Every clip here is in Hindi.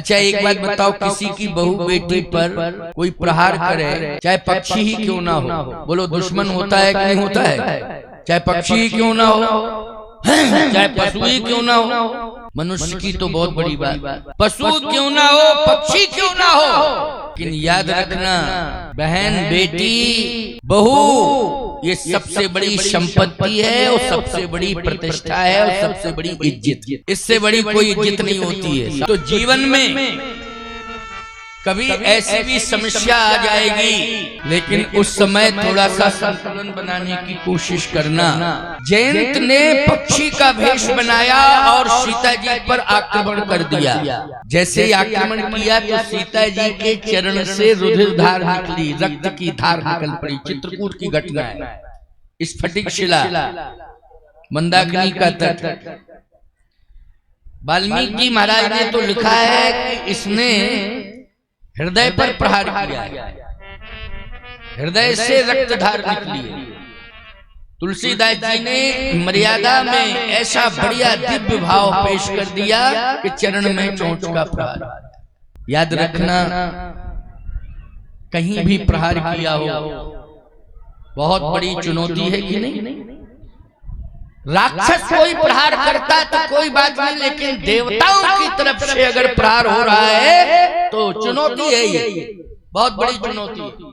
अच्छा एक बात बताओ, किसी की बहू बेटी पर कोई प्रहार करे, चाहे पक्षी ही क्यों ना हो, बोलो दुश्मन होता है कि नहीं होता है? चाहे पक्षी ही क्यों ना हो, चाहे पशु ही क्यों ना हो, मनुष्य की तो बहुत बड़ी बात, पशु क्यों ना हो, पक्षी क्यों ना हो, लेकिन याद रखना बहन, बेटी, बहू ये सबसे बड़ी संपत्ति है और सबसे बड़ी प्रतिष्ठा है और सबसे बड़ी इज्जत। इससे बड़ी कोई इज्जत नहीं होती है। तो जीवन में कभी ऐसी भी समस्या आ जाएगी, लेकिन उस समय थोड़ा सा संतुलन बनाने की कोशिश करना। जयंत ने पक्षी का भेष बनाया और सीता जी पर आक्रमण कर दिया। जैसे ही आक्रमण किया तो सीता जी के चरण से रुधिर धार निकली, रक्त की धार निकल पड़ी। चित्रकूट की घटना है, स्फटिक शिला, मंदाकिनी का तट। वाल्मीकि महाराज ने तो लिखा है कि इसने हृदय पर प्रहार किया, हृदय से रक्तधार निकली। तुलसीदास जी ने मर्यादा में ऐसा बढ़िया दिव्य भाव पेश कर दिया कि चरण में चोंच का प्रहार। याद रखना, कहीं भी प्रहार किया हो बहुत बड़ी चुनौती है कि नहीं? राक्षस कोई प्रहार करता तो कोई बात नहीं, लेकिन देवताओं की तरफ से अगर प्रहार हो रहा है तो चुनौती है, ये बहुत बड़ी चुनौती है।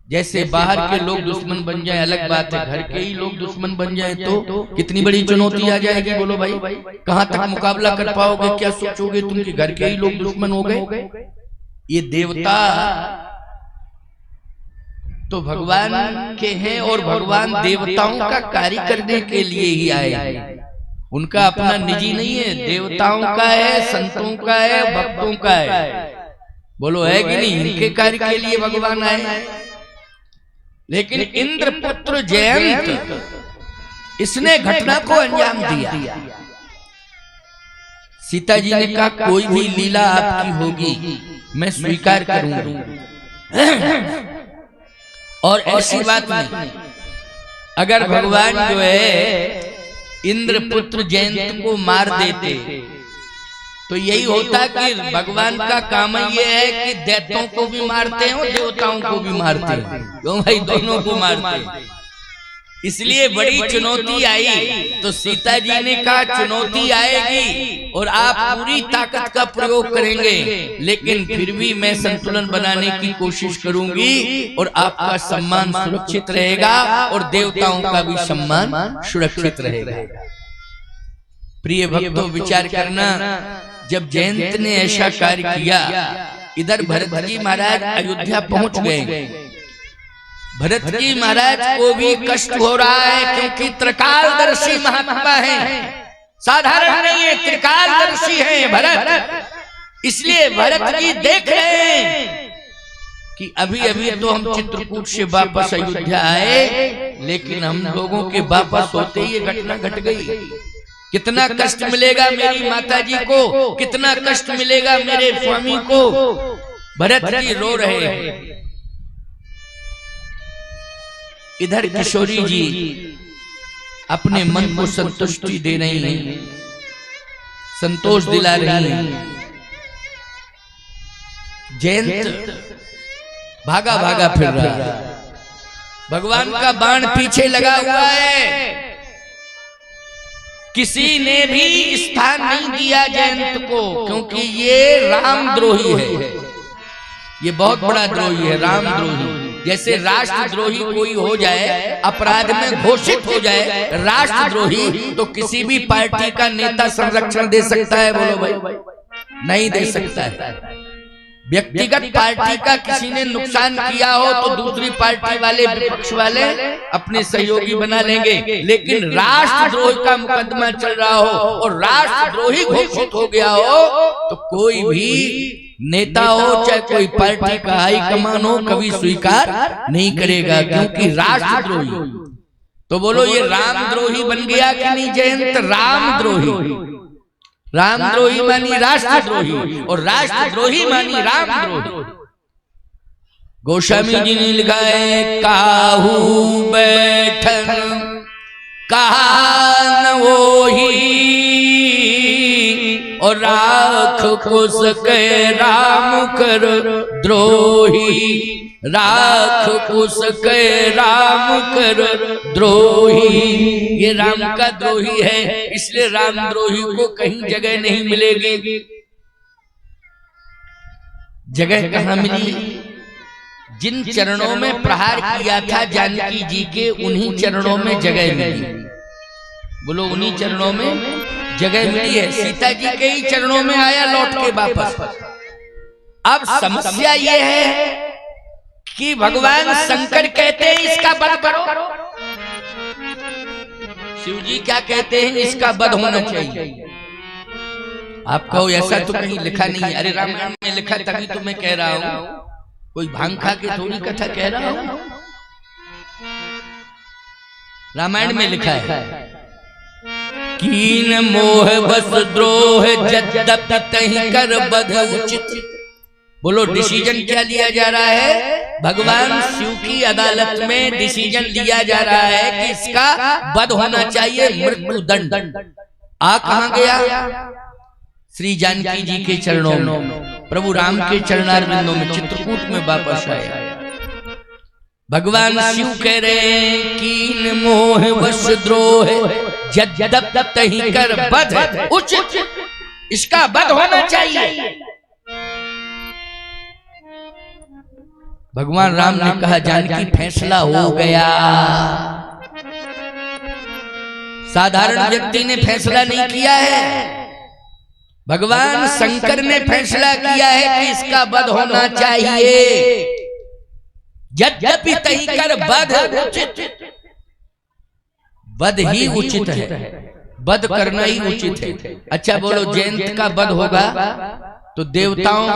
जैसे बाहर के लोग दुश्मन बन जाए अलग बात है, घर के ही लोग दुश्मन बन जाए तो कितनी बड़ी चुनौती आ जाएगी। बोलो भाई, कहां तक मुकाबला कर पाओगे? क्या सोचोगे तुम कि घर के ही लोग दुश्मन हो गए? ये देवता तो भगवान के हैं और भगवान देवताओं का कार्य करने के लिए ही आए। उनका अपना निजी नहीं है, देवताओं का है, संतों का है, भक्तों का है। बोलो है कि नहीं? इनके कार्य के लिए भगवान आए। लेकिन इंद्रपुत्र जयंत इसने घटना को अंजाम दिया। सीता जी ने कहा कोई भी लीला आपकी होगी मैं स्वीकार करूंगी, और ऐसी बात नहीं, अगर भगवान जो है इंद्रपुत्र जयंत को मार देते तो यही होता कि भगवान का काम ये है कि दैत्यों को भी मारते हैं और देवताओं को भी मारते हैं। क्यों भाई? दोनों को मारते हैं। इसलिए बड़ी चुनौती आई तो सीता जी ने कहा चुनौती आएगी और आप पूरी ताकत का प्रयोग करेंगे, लेकिन फिर भी मैं संतुलन बनाने की कोशिश करूंगी और आपका सम्मान सुरक्षित रहेगा और देवताओं का भी सम्मान सुरक्षित रहेगा। प्रिय भक्तों, विचार करना, जब जयंत ने ऐसा कार्य किया, इधर भरत जी महाराज अयोध्या पहुंच गए। भरत जी महाराज को भी कष्ट हो रहा है, क्योंकि त्रिकालदर्शी महात्मा है, साधारण नहीं है, त्रिकालदर्शी है भरत। इसलिए भरत जी देख रहे हैं कि अभी अभी तो हम चित्रकूट से वापस अयोध्या आए, लेकिन हम लोगों के वापस होते ही ये घटना घट गई। कितना कष्ट मिलेगा मेरी माता जी को, कितना कष्ट मिलेगा मेरे स्वामी को। भरत जी रो रहे हैं। इधर किशोरी जी अपने मन को संतुष्टि दे रही हैं, संतोष दिला रही हैं। जयंत भागा भागा फिर रहा है, भगवान का बाण पीछे लगा हुआ है। किसी ने भी स्थान नहीं दिया जयंत को, क्योंकि ये रामद्रोही है, ये बहुत बड़ा द्रोही है, रामद्रोही। जैसे राष्ट्रद्रोही कोई हो जाए, अपराध में घोषित हो जाए राष्ट्रद्रोही, तो किसी भी पार्टी का नेता संरक्षण दे सकता है? बोलो भाई, नहीं दे सकता है। व्यक्तिगत पार्टी का किसी ने नुकसान किया हो तो दूसरी पार्टी वाले, विपक्ष वाले अपने सहयोगी बना लेंगे, लेकिन राष्ट्रद्रोह का मुकदमा चल रहा हो और राष्ट्रद्रोही घोषित हो गया हो तो कोई भी नेता हो, चाहे कोई पार्टी का हाईकमान हो, कभी स्वीकार नहीं करेगा, क्योंकि राष्ट्रद्रोही। तो बोलो ये रामद्रोही बन गया कि नहीं जयंत? रामद्रोही। रामद्रोही मानी राष्ट्रद्रोही और राष्ट्रद्रोही मानी रामद्रोही। गोस्वामी जी ने लिखा है, काहू बैठन कहा न वो ही और राख को सके राम कर द्रोही, राख को सके राम कर द्रोही। ये राम का द्रोही है, इसलिए राम द्रोही को कहीं जगह नहीं मिलेगी। जगह कहाँ मिली? जिन चरणों में प्रहार किया था जानकी जी के, उन्हीं चरणों में जगह मिली। बोलो, उन्हीं चरणों में जगह मिली है। सीता जी के ही चरणों में आया लौट के वापस। अब समस्या ये है कि भगवान शंकर कहते हैं इसका वध करो, शिव जी क्या कहते हैं? इसका वध होना चाहिए। आप कहो ऐसा तो कहीं लिखा नहीं। अरे रामायण में लिखा, तभी तो मैं कह रहा हूं, कोई भांग खा के थोड़ी कथा कह रहा हूं। रामायण में लिखा है, कीन मोह बस द्रोह जद्यपि तहि कर बध उचित। बोलो, डिसीजन क्या लिया जा रहा है? भगवान शिव की अदालत में डिसीजन लिया जा रहा है कि इसका वध होना चाहिए, मृत्यु दंड। आ कहां गया? श्री जानकी जी के चरणों में, प्रभु राम के चरणारविंदों में, चित्रकूट में वापस आया। भगवान शिव कह रहे हैं, कीन मोह वश द्रोह जद्यपि तहि कर बध उचित, इसका वध होना चाहिए। भगवान राम ने कहा, जानकी फैसला हो गया। साधारण व्यक्ति ने फैसला नहीं किया है, भगवान शंकर ने फैसला किया है कि इसका वध होना चाहिए। यद्यपि तहि कर वध उचित, वध ही उचित है, वध करना ही उचित है। अच्छा बोलो, जयंत का वध होगा तो देवताओं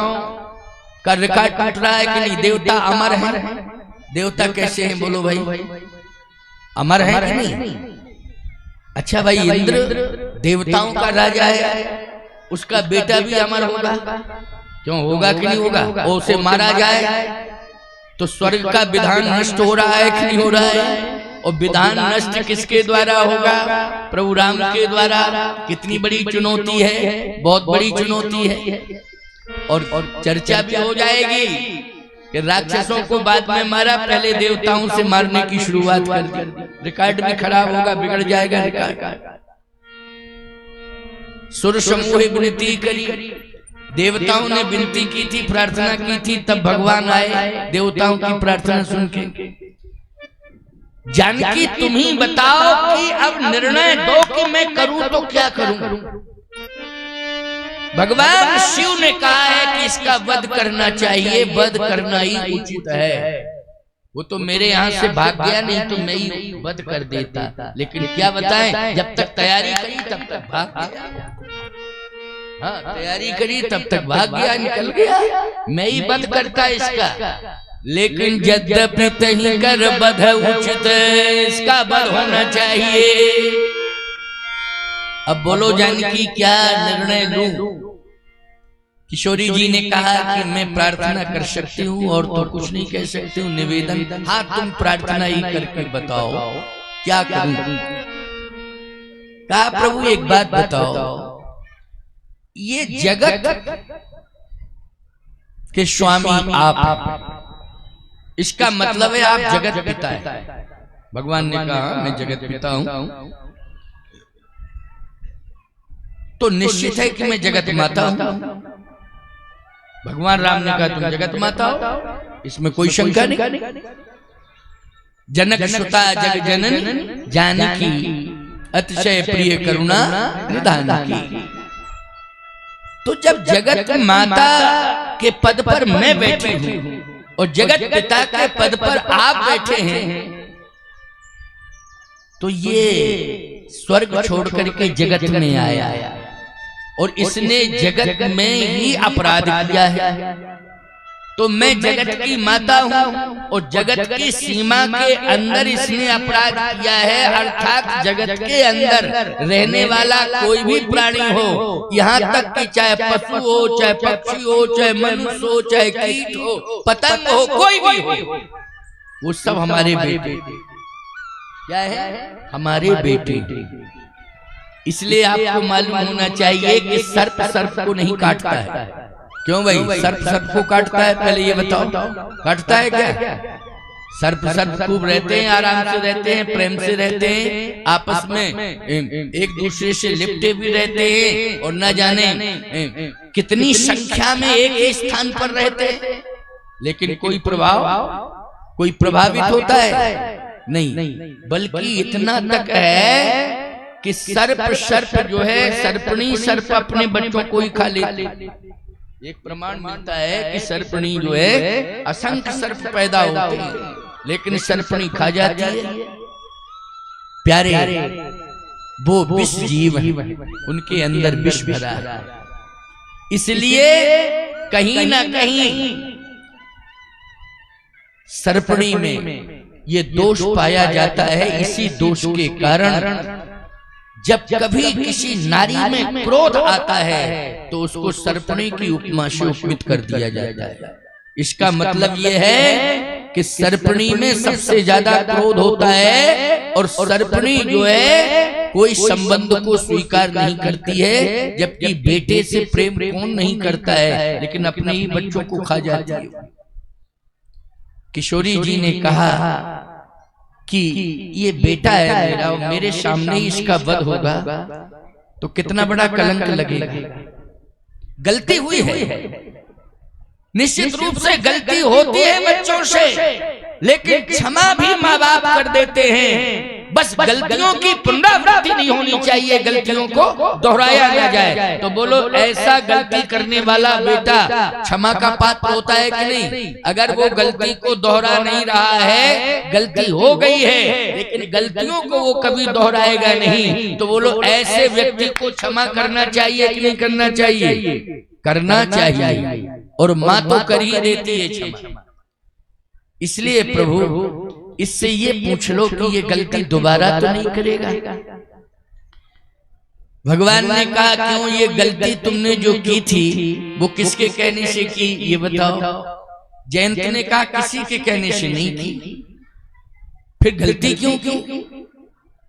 का रिकॉर्ड टूट रहा है कि नहीं? देवता अमर है। देवता कैसे हैं बोलो भाई? अमर है कि नहीं? अच्छा भाई, इंद्र देवताओं का राजा है, उसका बेटा भी अमर होगा, क्यों होगा कि नहीं होगा? और उसे मारा जाए तो स्वर्ग का विधान नष्ट हो रहा है कि नहीं हो रहा है? और विधान नष्ट किसके द्वारा होगा? प्रभु राम के द्वारा। कितनी बड़ी चुनौती है, बहुत बड़ी चुनौती है। और चर्चा भी हो जाएगी कि राक्षसों को बाद में मारा, पहले देवताओं से मारने की शुरुआत कर दी। रिकॉर्ड भी खराब होगा, बिगड़ जाएगा रिकॉर्ड। सुर समूह विनती करी, देवताओं ने विनती की थी, प्रार्थना की थी, तब भगवान आए देवताओं की प्रार्थना सुन के। जानकी तुम ही बताओ कि अब निर्णय दो कि मैं करूं तो क्या करूं। भगवान शिव ने कहा है कि इसका वध करना चाहिए, वध करना ही उचित है। वो तो मेरे यहाँ से भाग गया, नहीं तो मैं ही वध कर देता। लेकिन क्या बताएं, जब तक तैयारी करी तब तक भाग गया। हाँ, तैयारी करी तब तक भाग गया, निकल गया। मैं ही वध करता इसका। लेकिन यद्यपि तहि कर वध उचित, इसका वध होना चाहिए। अब बोलो जानकी क्या निर्णय लूं? किशोरी जी ने कहा कि मैं प्रार्थना कर सकती हूँ और तो कुछ नहीं कह सकती हूँ, निवेदन। हाँ, तुम प्रार्थना ही करके बताओ क्या करूं। कहा, प्रभु एक बात बताओ, ये जगत के स्वामी आप, इसका मतलब है आप जगत पिता है। भगवान ने कहा मैं जगत पिता हूं, तो निश्चित है कि मैं जगत माता हूं। भगवान राम ने कहा तुम जगत माता हो, इसमें कोई शंका नहीं। जनक सुता जग जननी जानकी, अतिशय प्रिय करुणा निधान की। तो जब जगत माता के पद पर मैं बैठी हूं और जगत पिता के पद पर आप बैठे हैं, तो ये स्वर्ग छोड़ करके जगत में आया और इसने जगत में ही अपराध किया है। तो मैं जगत की माता हूं और जगत की सीमा के अंदर इसने अपराध किया है, अर्थात जगत के अंदर रहने वाला कोई भी प्राणी हो, यहाँ तक कि चाहे पशु हो, चाहे पक्षी हो, चाहे मनुष्य हो, चाहे कीट हो, पतंग हो, कोई भी हो, वो सब हमारे बेटे। क्या है? हमारे बेटे। इसलिए आपको मालूम होना चाहिए कि सर्प सर्प को नहीं काटता है। क्यों भाई? सर्प सर्प को काटता है? पहले ये बताओ, काटता है क्या? सर्प सर्प खूब रहते हैं, आराम से रहते हैं, प्रेम से रहते हैं, आपस में एक दूसरे से लिपटे भी रहते हैं, और न जाने कितनी संख्या में एक ही स्थान पर रहते हैं, लेकिन कोई प्रभावित होता है नहीं। बल्कि इतना तक है कि सर्प जो है, सर्पणी सर्प अपने बच्चों को ही खा लेती। एक प्रमाण मिलता है कि सर्पणी जो है, असंख्य सर्प पैदा होते हैं, लेकिन सर्पणी खा जाती है। प्यारे, वो विष जीव है, उनके अंदर विष भरा है। इसलिए कहीं ना कहीं सर्पणी में ये दोष पाया जाता है। इसी दोष के कारण जब कभी किसी नारी में क्रोध आता है तो उसको सर्पणी की उपमा से उपमित कर दिया जाता है। इसका मतलब यह है कि सर्पणी में सबसे ज्यादा क्रोध होता है, और सर्पणी जो है कोई संबंध को स्वीकार नहीं करती है, जबकि बेटे से प्रेम कौन नहीं करता है, लेकिन अपने ही बच्चों को खा जाती है। किशोरी जी ने कहा कि ये बेटा है मेरा, और मेरे सामने ही इसका वध होगा तो कितना बड़ा कलंक लगेगा। गलती हुई है, निश्चित रूप से गलती होती है बच्चों से, लेकिन क्षमा भी माँ बाप कर देते हैं। बस गलतियों की पुनरावृत्ति नहीं होनी चाहिए, गलतियों को दोहराया ना जाए। तो बोलो, ऐसा गलती करने वाला बेटा क्षमा का पात्र होता है कि नहीं? अगर वो गलती को दोहरा नहीं रहा है, गलती हो गई है लेकिन गलतियों को वो कभी दोहराएगा नहीं, तो बोलो ऐसे व्यक्ति को क्षमा करना चाहिए कि नहीं करना चाहिए? करना चाहिए, और माँ तो कर ही देती है क्षमा। इसलिए प्रभु इससे ये पूछ लो कि ये गलती दोबारा तो नहीं करेगा। भगवान ने कहा, क्यों? ये गलती तुमने जो की थी वो किसके कहने से की, ये बताओ। जयंत ने कहा, किसी के कहने से नहीं की। फिर गलती क्यों की?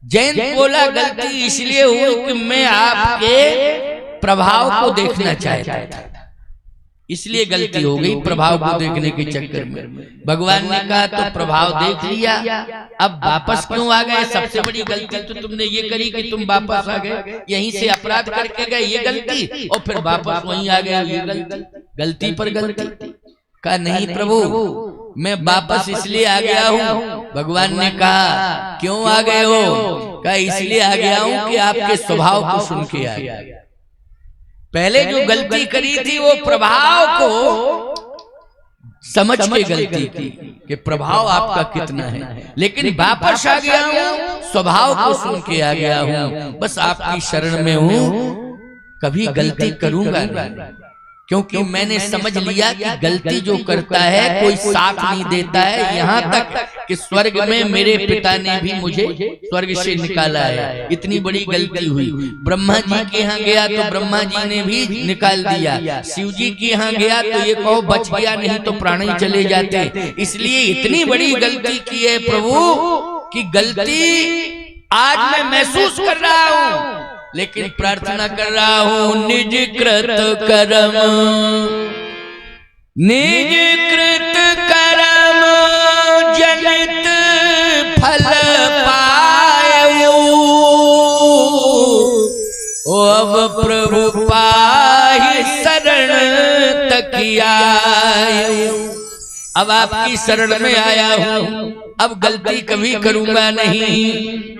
जयंत बोला, गलती इसलिए हुई कि मैं आपके प्रभाव को देखना चाहता था, इसलिए गलती हो गई प्रभाव को देखने के चक्कर में। भगवान ने कहा, तो प्रभाव देख लिया, अब वापस क्यों आ गए? सबसे बड़ी गलती तो तुमने ये करी कि तुम वापस आ गए, यहीं से अपराध करके गए, ये गलती, और फिर वापस वहीं आ गए, ये गलती। गलती पर गलती। कहा, नहीं प्रभु, मैं वापस इसलिए आ गया हूँ। भगवान ने कहा, क्यों आ गए हो? कहा, इसलिए आ गया हूँ कि आपके स्वभाव को सुन के आ गया। पहले जो गलती करी थी वो प्रभाव को समझ के गलती की कि प्रभाव आपका कितना है, लेकिन वापस आ गया हूँ, स्वभाव को सुन के आ गया हूँ, बस आपकी शरण में हूँ, कभी गलती करूंगा नहीं। क्योंकि मैंने समझ लिया कि गलती जो करता है कोई साथ नहीं देता है। यहाँ तक कि स्वर्ग में मेरे पिता ने भी मुझे स्वर्ग से निकाला है, इतनी बड़ी गलती हुई। ब्रह्मा जी के यहाँ गया तो ब्रह्मा जी ने भी निकाल दिया, शिव जी के यहाँ गया तो ये कहो बच गया, नहीं तो प्राण ही चले जाते। इसलिए इतनी बड़ी गलती की है प्रभु कि गलती आज मैं महसूस कर रहा हूँ, लेकिन प्रार्थना कर रहा हूं, निज कृत कर्म, निज कृत कर्म जनित फल पायो, अब प्रभु पाहि शरण तकियायो। अब आपकी शरण में आया हूं, अब गलती कभी करूंगा नहीं।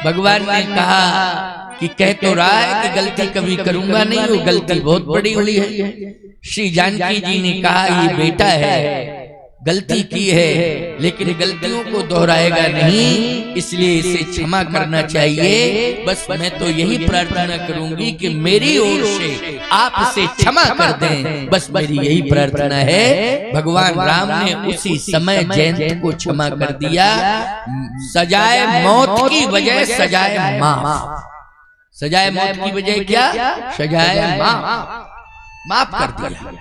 भगवान ने कहा कि कह तो रहा है कि गलती कभी करूंगा नहीं, वो गलती बहुत बड़ी हुई है। श्री जानकी जी ने कहा, ये बेटा है, गलती की है लेकिन गलतियों को दोहराएगा नहीं, इसलिए इसे क्षमा करना चाहिए। बस मैं तो यही प्रार्थना करूंगी कि मेरी ओर से आप इसे क्षमा कर दें, बस मेरी यही प्रार्थना है। भगवान राम ने उसी समय जयंत को क्षमा कर दिया। सजाए मौत की वजह सजाए माफ, सजाए मौत की वजह क्या? सजाए माफ कर दिया।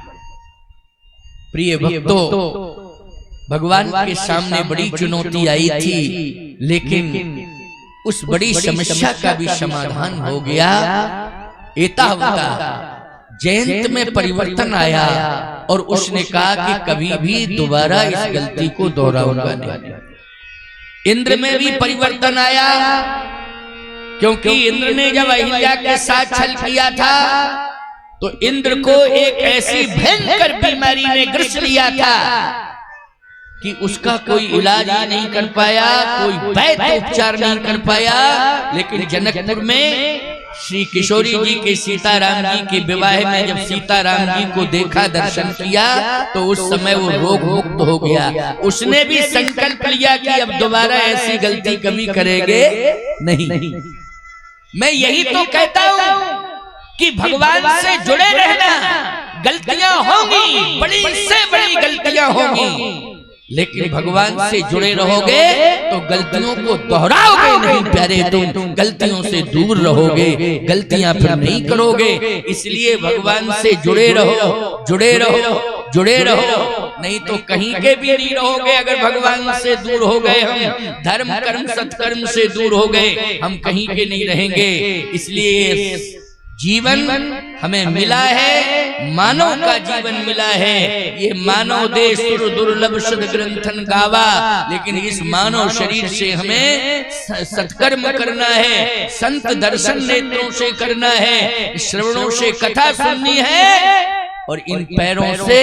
प्रिय भक्तों, भगवान के सामने बड़ी चुनौती आई थी, लेकिन उस बड़ी समस्या का भी समाधान हो गया। एतावता जयंत में परिवर्तन आया और उसने कहा कि कभी भी दोबारा इस गलती को दोहराऊंगा नहीं। इंद्र में भी परिवर्तन आया, क्योंकि इंद्र ने जब अहिल्या के साथ छल किया था तो इंद्र को एक ऐसी भयंकर बीमारी ने ग्रस लिया था कि उसका कोई इलाज ही नहीं कर पाया, कोई वैद्य उपचार नहीं कर पाया। लेकिन जनकपुर में श्री किशोरी जी के सीताराम जी के विवाह में जब सीताराम जी को देखा, दर्शन किया, तो उस समय वो रोग मुक्त हो गया। उसने भी संकल्प लिया कि अब दोबारा ऐसी गलती कभी करेंगे नहीं। मैं यही तो कहता हूं कि भगवान से जुड़े रहना। गलतियां होंगी, बड़ी से बड़ी गलतियां होंगी, लेकिन भगवान से जुड़े रहोगे तो गलतियों को दोहराओगे नहीं प्यारे। तुम गलतियों से दूर रहोगे, गलतियां फिर नहीं करोगे। इसलिए भगवान से जुड़े रहो, जुड़े रहो, जुड़े रहो, नहीं तो कहीं के भी नहीं रहोगे। अगर भगवान से दूर हो गए हम, धर्म कर्म सत्कर्म से दूर हो गए, हम कहीं के नहीं रहेंगे। इसलिए जीवन हमें मिला है, मानव का जीवन मिला है। ये मानव देह सुर दुर्लभ सद ग्रंथन गावा, लेकिन इस मानव शरीर से हमें सत्कर्म करना है, संत दर्शन नेत्रों से करना है, श्रवणों से कथा सुननी है, और इन पैरों से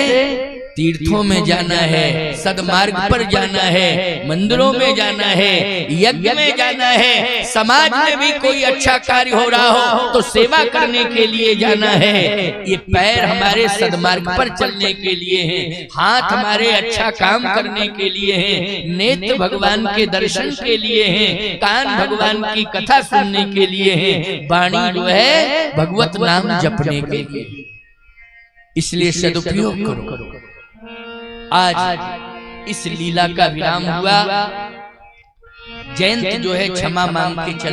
तीर्थों में जाना है, सदमार्ग पर जाना है, मंदिरों में जाना है, यज्ञ में जाना है। समाज में भी कोई अच्छा कार्य हो रहा हो तो सेवा करने के लिए जाना है। ये पैर हमारे सदमार्ग पर चलने के लिए हैं, हाथ हमारे अच्छा काम करने के लिए हैं, नेत्र भगवान के दर्शन के लिए हैं, कान भगवान की कथा सुनने के लिए हैं, वाणी जो है भगवत नाम जपने के लिए। इसलिए सदुपयोग करो। आज इस लीला का विराम हुआ। जयंत जो है क्षमा मांग के चल